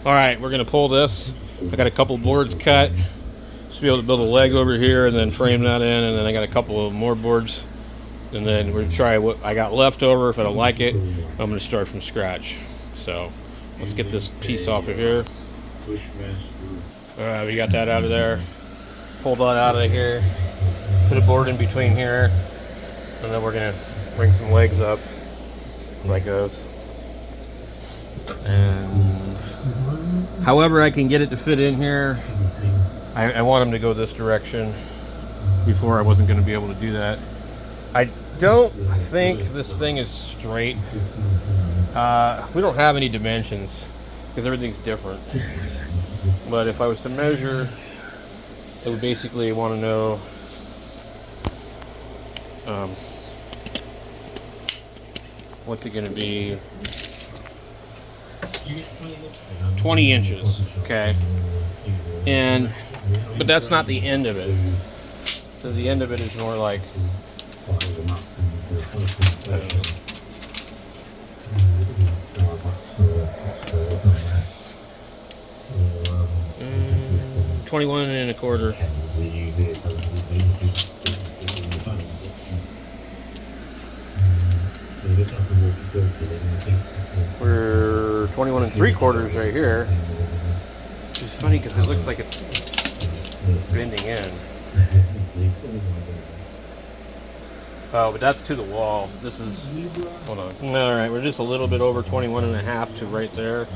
All right, we're gonna pull this. I got a couple boards cut. Just be able to build a leg over here and then frame that in, and then I got a couple of more boards, and then we're gonna try what I got left over. If I don't like it, I'm gonna start from scratch. So let's get this piece off of here. All right, we got that out of there. Pull that out of here. Put a board in between here, and then we're gonna bring some legs up like those. And however I can get it to fit in here, I want them to go this direction. Before I wasn't going to be able to do that. I don't think this thing is straight. We don't have any dimensions because everything's different. But if I was to measure, I would basically want to know what's it going to be? 20 inches, okay? But that's not the end of it. So the end of it is more like 21 and a quarter. We're 21 and 3/4 right here. Which is funny because it looks like it's bending in. Oh, but that's to the wall. This is, hold on. All right, we're just a little bit over 21 and a half to right there.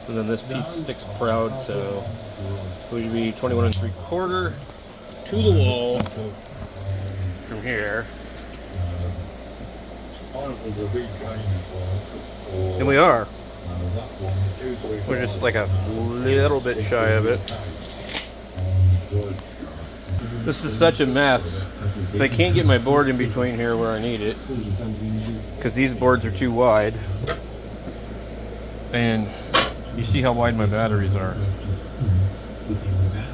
And then this piece sticks proud, so it would be 21 and 3/4 to the wall from here. And we are. We're just like a little bit shy of it. This is such a mess. If I can't get my board in between here where I need it, because these boards are too wide. And you see how wide my batteries are.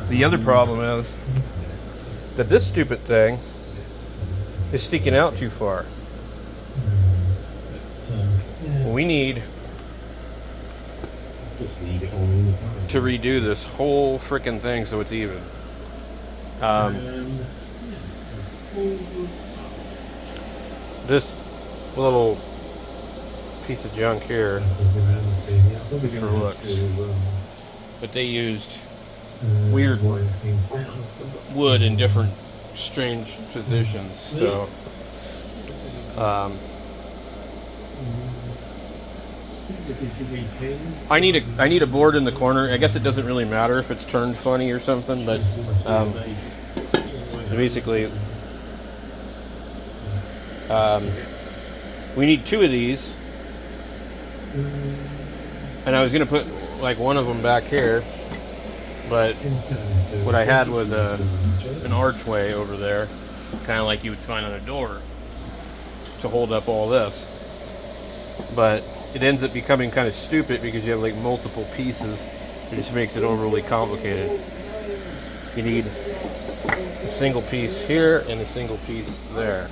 The other problem is that this stupid thing is sticking out too far. We need to redo this whole frickin' thing so it's even. This little piece of junk here is for looks, but they used weird wood in different strange positions, so I need a board in the corner. I guess it doesn't really matter if it's turned funny or something, but basically we need 2 of these, and I was gonna put like one of them back here, but what I had was an archway over there, kind of like you would find on a door, to hold up all this. But it ends up becoming kind of stupid because you have like multiple pieces. It just makes it overly complicated. You need a single piece here and a single piece there.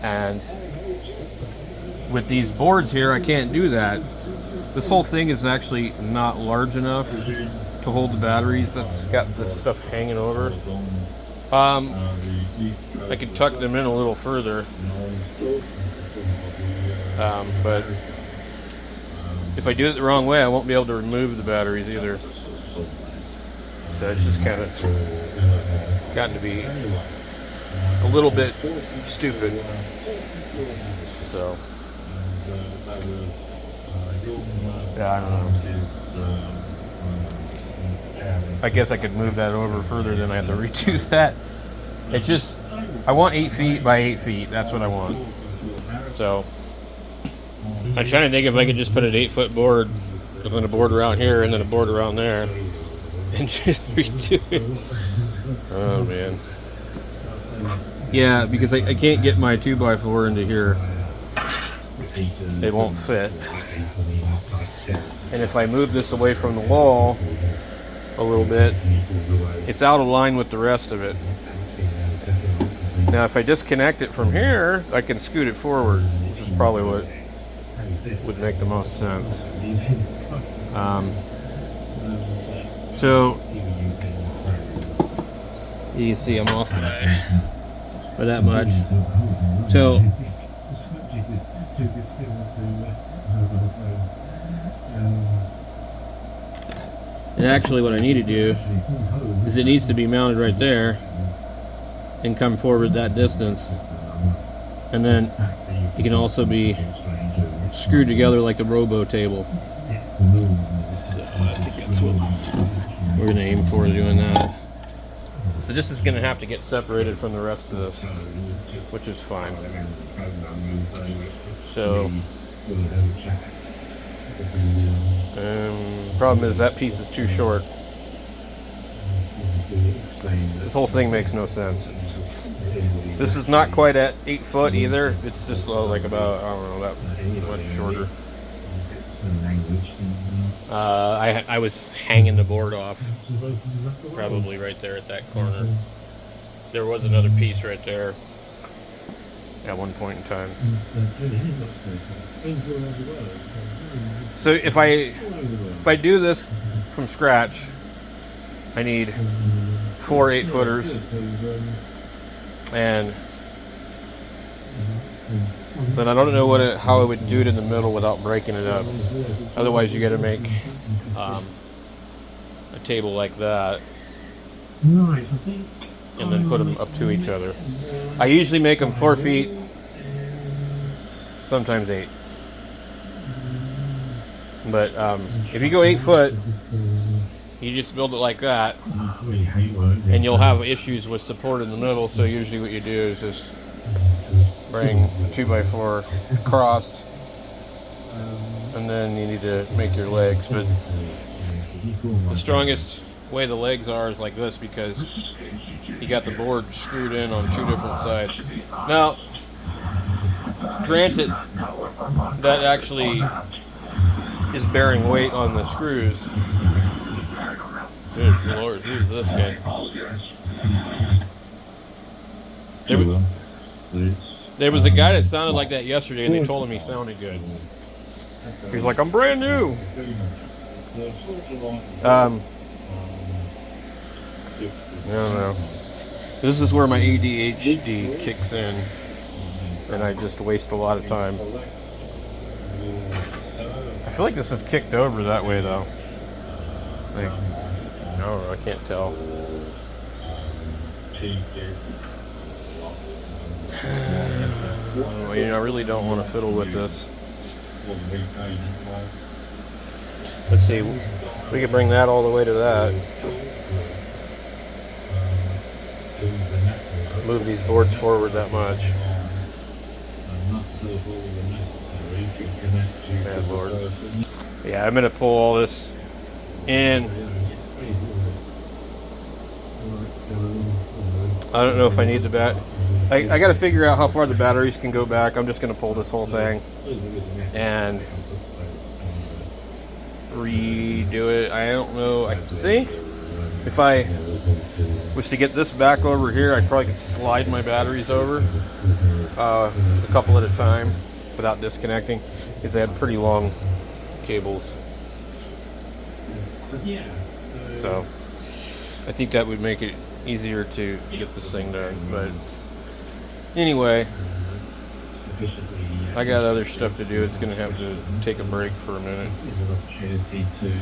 And with these boards here, I can't do that. This whole thing is actually not large enough to hold the batteries. That's got this stuff hanging over. I could tuck them in a little further. But if I do it the wrong way, I won't be able to remove the batteries either. So it's just kind of gotten to be a little bit stupid. So yeah, I don't know. I guess I could move that over further, then I have to redo that. It's just, I want 8 feet by 8 feet. That's what I want. So I'm trying to think if I could just put an 8-foot board, and then a board around here, and then a board around there, and just redo it. Oh man. Yeah, because I can't get my 2x4 into here. It won't fit. And if I move this away from the wall a little bit, it's out of line with the rest of it. Now if I disconnect it from here, I can scoot it forward, which is probably what would make the most sense. So you can see I'm off by that much. So and actually what I need to do is it needs to be mounted right there and come forward that distance, and then it can also be screwed together like the robo table. So I think that's what we're going to aim for doing that. So this is going to have to get separated from the rest of this, which is fine. So problem is that piece is too short. This whole thing makes no sense. This is not quite at 8 foot either. It's just like about, I don't know, that much shorter. I was hanging the board off probably right there at that corner. There was another piece right there at one point in time. So if I do this from scratch, I need 4 8-footers, and then I don't know how I would do it in the middle without breaking it up. Otherwise, you got to make a table like that, and then put them up to each other. I usually make them 4 feet, sometimes 8. But if you go 8 foot, you just build it like that, and you'll have issues with support in the middle. So usually what you do is just bring a 2x4 crossed, and then you need to make your legs. But the strongest way the legs are is like this, because you got the board screwed in on 2 different sides. Now, granted, that actually is bearing weight on the screws. Good Lord, who's this guy? There was a guy that sounded like that yesterday, and they told him he sounded good. He's like, I'm brand new. I don't know. This is where my ADHD kicks in, and I just waste a lot of time. I feel like this is kicked over that way, though. Like, I don't know, I can't tell. I really don't want to fiddle with this. Let's see, we could bring that all the way to that. Move these boards forward that much. Bad Lord. Yeah, I'm going to pull all this in. I don't know if I need the bat. I got to figure out how far the batteries can go back. I'm just going to pull this whole thing and redo it. I don't know. I think if I was to get this back over here, I probably could slide my batteries over a couple at a time without disconnecting, because they had pretty long cables. So I think that would make it easier to get this thing done. But anyway, I got other stuff to do. It's going to have to take a break for a minute.